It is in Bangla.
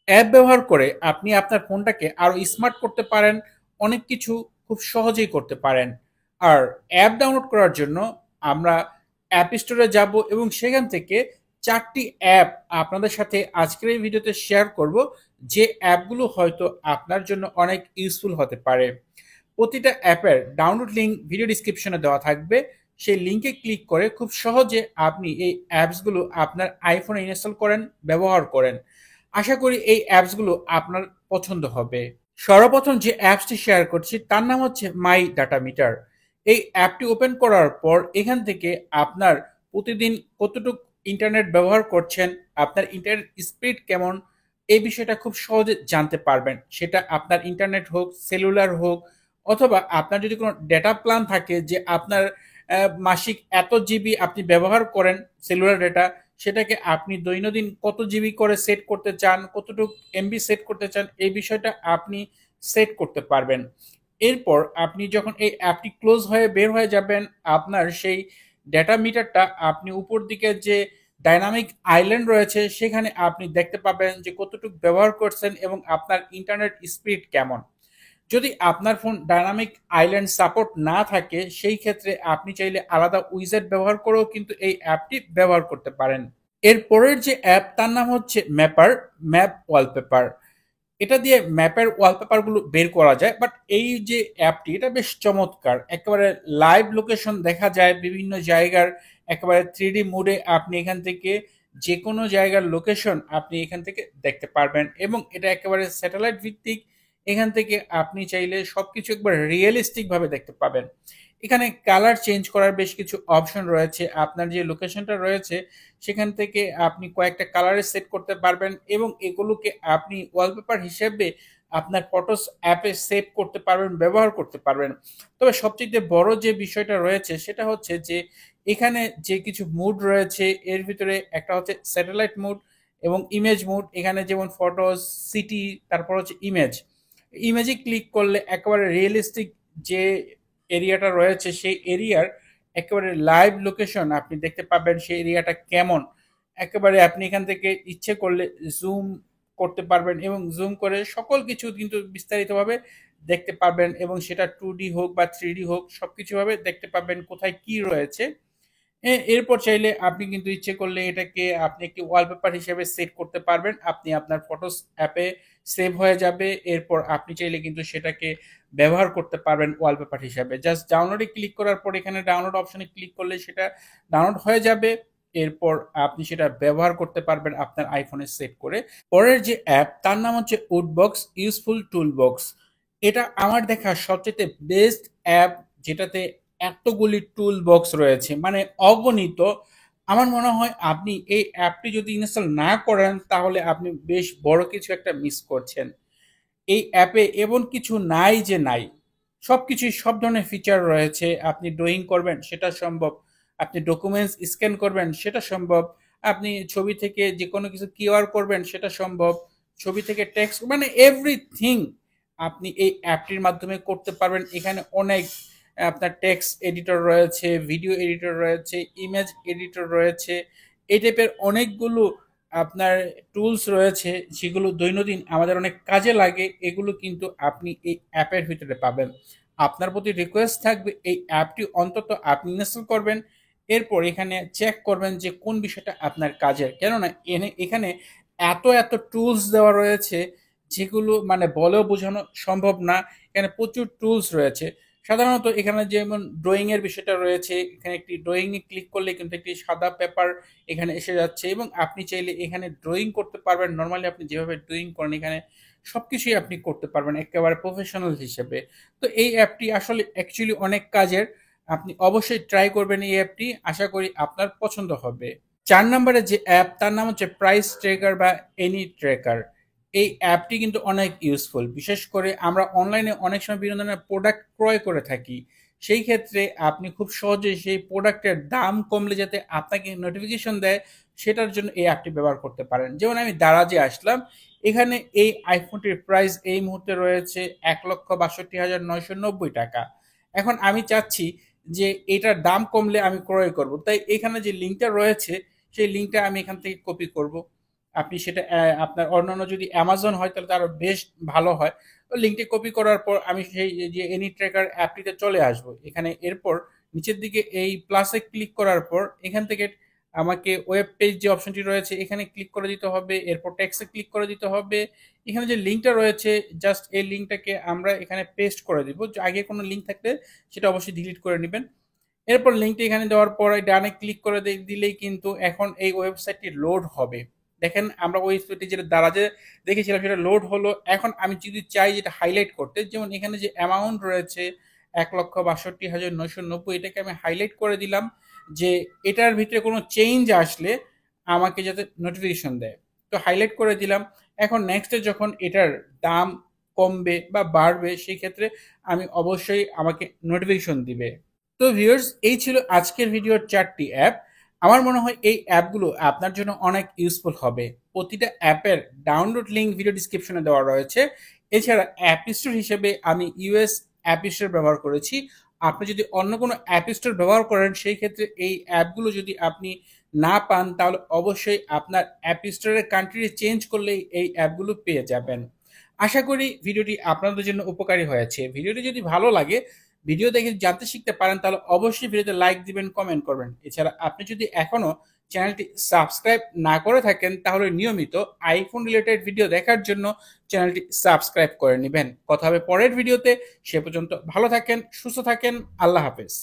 অ্যাপ ব্যবহার করে আপনি আপনার ফোনটাকে আরো স্মার্ট করতে পারেন, অনেক কিছু খুব সহজেই করতে পারেন। আর অ্যাপ ডাউনলোড করার জন্য আমরা অ্যাপ স্টোরে যাব এবং সেখান থেকে ৪টি অ্যাপ আপনাদের সাথে আজকের এই ভিডিওতে শেয়ার করব, যে অ্যাপগুলো হয়তো আপনার জন্য অনেক ইউজফুল হতে পারে। প্রতিটা অ্যাপের ডাউনলোড লিঙ্ক ভিডিও ডিসক্রিপশনে দেওয়া থাকবে। সেই লিঙ্কে ক্লিক করে খুব সহজে আপনি এই অ্যাপসগুলো আপনার আইফোনে ইনস্টল করেন, ব্যবহার করেন। আশা করি এই অ্যাপসগুলো আপনার পছন্দ হবে। সর্বপ্রথম যে অ্যাপসটি শেয়ার করছি তার নাম হচ্ছে মাই ডাটা মিটার। এই অ্যাপটি ওপেন করার পর এখান থেকে আপনার প্রতিদিন কতটুকু ইন্টারনেট ব্যবহার করছেন, আপনার ইন্টারনেট স্পিড কেমন, এই বিষয়টা খুব সহজে জানতে পারবেন। সেটা আপনার ইন্টারনেট হোক, সেলুলার হোক, অথবা আপনার যদি কোনো ডেটা প্ল্যান থাকে যে আপনার মাসিক এত জিবি আপনি ব্যবহার করেন সেলুলার ডেটা, সেটাকে আপনি দৈনন্দিন কত জিবি করে সেট করতে চান, কতটুকু এমবি সেট করতে চান, এই বিষয়টা আপনি সেট করতে পারবেন। এরপর আপনি যখন এই অ্যাপটি ক্লোজ হয়ে বের হয়ে যাবেন, আপনার সেই ডেটা মিটারটা আপনি উপর দিকে যে ডাইনামিক আইল্যান্ড রয়েছে সেখানে আপনি দেখতে পাবেন যে কতটুকু ব্যবহার করছেন এবং আপনার ইন্টারনেট স্পিড কেমন। যদি আপনার ফোন ডায়নামিক আইল্যান্ড সাপোর্ট না থাকে সেই ক্ষেত্রে আপনি চাইলে আলাদা উইজেট ব্যবহার করেও কিন্তু এই অ্যাপটি ব্যবহার করতে পারেন। এর পরের যে অ্যাপ তার নাম হচ্ছে ম্যাপার, ম্যাপ ওয়ালপেপার। এটা দিয়ে ম্যাপের ওয়ালপেপারগুলো বের করা যায়। বাট এই যে অ্যাপটি এটা বেশ চমৎকার, একেবারে লাইভ লোকেশন দেখা যায় বিভিন্ন জায়গার, একেবারে 3D মোডে আপনি এখান থেকে যে কোনো জায়গার লোকেশন আপনি এখান থেকে দেখতে পারবেন এবং এটা একেবারে স্যাটেলাইট ভিত্তিক। এখান থেকে আপনি চাইলে সবকিছু একবার রিয়েলিস্টিক ভাবে দেখতে পাবেন। এখানে কালার চেঞ্জ করার বেশ কিছু অপশন রয়েছে। আপনার যে লোকেশনটা রয়েছে সেখান থেকে আপনি কয়েকটা কালারে সেট করতে পারবেন এবং এগুলোকে আপনি ওয়ালপেপার হিসেবে আপনার ফটোস অ্যাপে সেভ করতে পারবেন, ব্যবহার করতে পারবেন। তবে সবচেয়ে বড় যে বিষয়টা রয়েছে সেটা হচ্ছে যে এখানে যে কিছু মুড রয়েছে এর ভিতরে একটা হচ্ছে স্যাটেলাইট মুড এবং ইমেজ মুড। এখানে যেমন ফটোস, সিটি, তারপর হচ্ছে ইমেজ। ইমেজে ক্লিক করলে একেবারে রিয়েলিস্টিক যে এরিয়াটা রয়েছে সেই এরিয়ার একেবারে লাইভ লোকেশন আপনি দেখতে পাবেন, সেই এরিয়াটা কেমন। একেবারে আপনি এখান থেকে ইচ্ছে করলে জুম করতে পারবেন এবং জুম করে সকল কিছু কিন্তু বিস্তারিতভাবে দেখতে পারবেন এবং সেটা 2D হোক বা 3D হোক সবকিছু ভাবে দেখতে পাবেন কোথায় কি রয়েছে। এরপর চাইলে আপনি কিন্তু ইচ্ছে করলে এটাকে আপনি একটি ওয়ালপেপার হিসেবে সেট করতে পারবেন। আপনি আপনার ফটোস অ্যাপে সেভ হয়ে যাবে। এরপর আপনি চাইলে কিন্তু সেটাকে ব্যবহার করতে পারবেন ওয়ালপেপার হিসাবে। জাস্ট ডাউনলোডে ক্লিক করার পর এখানে ডাউনলোড অপশনে ক্লিক করলে সেটা ডাউনলোড হয়ে যাবে। এরপর আপনি সেটা ব্যবহার করতে পারবেন আপনার আইফোনে সেভ করে। পরের যে অ্যাপ তার নাম হচ্ছে উডবক্স ইউজফুল টুল বক্স। এটা আমার দেখা সবচেয়ে বেস্ট অ্যাপ, যেটাতে এতগুলি টুল বক্স রয়েছে, মানে অগণিত। আমার মনে হয় আপনি এই অ্যাপটি যদি ইনস্টল না করেন তাহলে আপনি বেশ বড় কিছু একটা মিস করছেন। এই অ্যাপে এমন কিছু নাই যে নাই, সবকিছুই সব ধরনের ফিচার রয়েছে। আপনি ড্রয়িং করবেন সেটা সম্ভব, আপনি ডকুমেন্টস স্ক্যান করবেন সেটা সম্ভব, আপনি ছবি থেকে যে কোনো কিছু কিউআর করবেন সেটা সম্ভব, ছবি থেকে টেক্সট, মানে এভরিথিং আপনি এই অ্যাপটির মাধ্যমে করতে পারবেন। এখানে অনেক আপনার টেক্সট এডিটর রয়েছে, ভিডিও এডিটর রয়েছে, ইমেজ এডিটর রয়েছে, এই টাইপের অনেকগুলো আপনার টুলস রয়েছে যেগুলো দৈনন্দিন আমাদের অনেক কাজে লাগে। এগুলো কিন্তু আপনি এই অ্যাপের ভিতরে পাবেন। আপনার প্রতি রিকোয়েস্ট থাকবে এই অ্যাপটি অন্তত আপনি ইনস্টল করবেন। এরপর এখানে চেক করবেন যে কোন বিষয়টা আপনার কাজের, কেননা এখানে এত এত টুলস দেওয়া রয়েছে যেগুলো মানে বলেও বোঝানো সম্ভব না। এখানে প্রচুর টুলস রয়েছে। সাধারণত এখানে যেমন ড্রয়িং এর বিষয়টা রয়েছে, এখানে একটি ড্রয়িং এ ক্লিক করলে কিন্তু একটি সাদা পেপার এখানে এসে যাচ্ছে এবং আপনি চাইলে এখানে ড্রয়িং করতে পারবেন। নর্মালি আপনি যেভাবে ড্রয়িং করেন এখানে সবকিছুই আপনি করতে পারবেন একেবারে প্রফেশনাল হিসেবে। তো এই অ্যাপটি আসলে অ্যাকচুয়ালি অনেক কাজের। আপনি অবশ্যই ট্রাই করবেন এই অ্যাপটি, আশা করি আপনার পছন্দ হবে। 4 নম্বরে যে অ্যাপ তার নাম হচ্ছে প্রাইস ট্রেকার বা এনি ট্রেকার। এই অ্যাপটি কিন্তু অনেক ইউজফুল, বিশেষ করে আমরা অনলাইনে অনেক সময় বিভিন্ন ধরনের প্রোডাক্ট ক্রয় করে থাকি। সেই ক্ষেত্রে আপনি খুব সহজে সেই প্রোডাক্টের দাম কমলে যাতে আপনাকে নোটিফিকেশন দেয় সেটার জন্য এই অ্যাপটি ব্যবহার করতে পারেন। যেমন আমি দারাজে আসলাম, এখানে এই আইফোনটির প্রাইস এই মুহূর্তে রয়েছে ১,৬২,৯৯০ টাকা। এখন আমি চাচ্ছি যে এটার দাম কমলে আমি ক্রয় করব, তাই এখানে যে লিঙ্কটা রয়েছে সেই লিঙ্কটা আমি এখান থেকে কপি করব। আপনি সেটা আপনার অন্যান্য যদি অ্যামাজন হয় তাহলে তো আরো বেশ ভালো হয়। তো লিঙ্কটি কপি করার পর আমি সেই যে এনি ট্র্যাকার অ্যাপটিতে চলে আসবো। এখানে এরপর নিচের দিকে এই প্লাসে ক্লিক করার পর এখান থেকে আমাকে ওয়েব পেজ যে অপশনটি রয়েছে এখানে ক্লিক করে দিতে হবে, এরপর টেক্সটে ক্লিক করে দিতে হবে। এখানে যে লিঙ্কটা রয়েছে জাস্ট এই লিঙ্কটাকে আমরা এখানে পেস্ট করে দিব। আগে কোনো লিঙ্ক থাকলে সেটা অবশ্যই ডিলিট করে নেবেন। এরপর লিঙ্কটি এখানে দেওয়ার পরে ডানে ক্লিক করে দিলেই কিন্তু এখন এই ওয়েবসাইটটি লোড হবে। দেখেন আমরা ওয়েবসাইটটি যেটা দ্বারা যে দেখেছিলাম সেটা লোড হলো। এখন আমি যদি চাই যেটা হাইলাইট করতে, যেমন এখানে যে অ্যামাউন্ট রয়েছে ১,৬২,৯৯০ এটাকে আমি হাইলাইট করে দিলাম যে এটার ভিতরে কোনো চেঞ্জ আসলে আমাকে যাতে নোটিফিকেশন দেয়। তো হাইলাইট করে দিলাম। এখন নেক্সটে যখন এটার দাম কমবে বা বাড়বে সেই ক্ষেত্রে আমি অবশ্যই আমাকে নোটিফিকেশন দিবে। তো ভিউয়ার্স, এই ছিল আজকের ভিডিওর 4টি অ্যাপ। আমার মনে হয় এই অ্যাপগুলো আপনার জন্য অনেক ইউজফুল হবে। প্রতিটা অ্যাপের ডাউনলোড লিঙ্ক ভিডিও ডিসক্রিপশনে দেওয়া রয়েছে। এছাড়া অ্যাপ স্টোর হিসেবে আমি ইউএস অ্যাপ স্টোর ব্যবহার করেছি। আপনি যদি অন্য কোনো অ্যাপ স্টোর ব্যবহার করেন সেই ক্ষেত্রে এই অ্যাপগুলো যদি আপনি না পান তাহলে অবশ্যই আপনার অ্যাপ স্টোরের কান্ট্রি চেঞ্জ করলেই এই অ্যাপগুলো পেয়ে যাবেন। আশা করি ভিডিওটি আপনাদের জন্য উপকারী হয়েছে। ভিডিওটি যদি ভালো লাগে, ভিডিও দেখে জানতে শিখতে পারেন তাহলে অবশ্যই ভিডিওতে লাইক দিবেন, কমেন্ট করবেন। এছাড়া আপনি যদি এখনো চ্যানেলটি সাবস্ক্রাইব না করে থাকেন তাহলে নিয়মিত আইফোন রিলেটেড ভিডিও দেখার জন্য চ্যানেলটি সাবস্ক্রাইব করে নেবেন। কথা হবে পরের ভিডিওতে। সে পর্যন্ত ভালো থাকেন, সুস্থ থাকেন। আল্লাহ হাফেজ।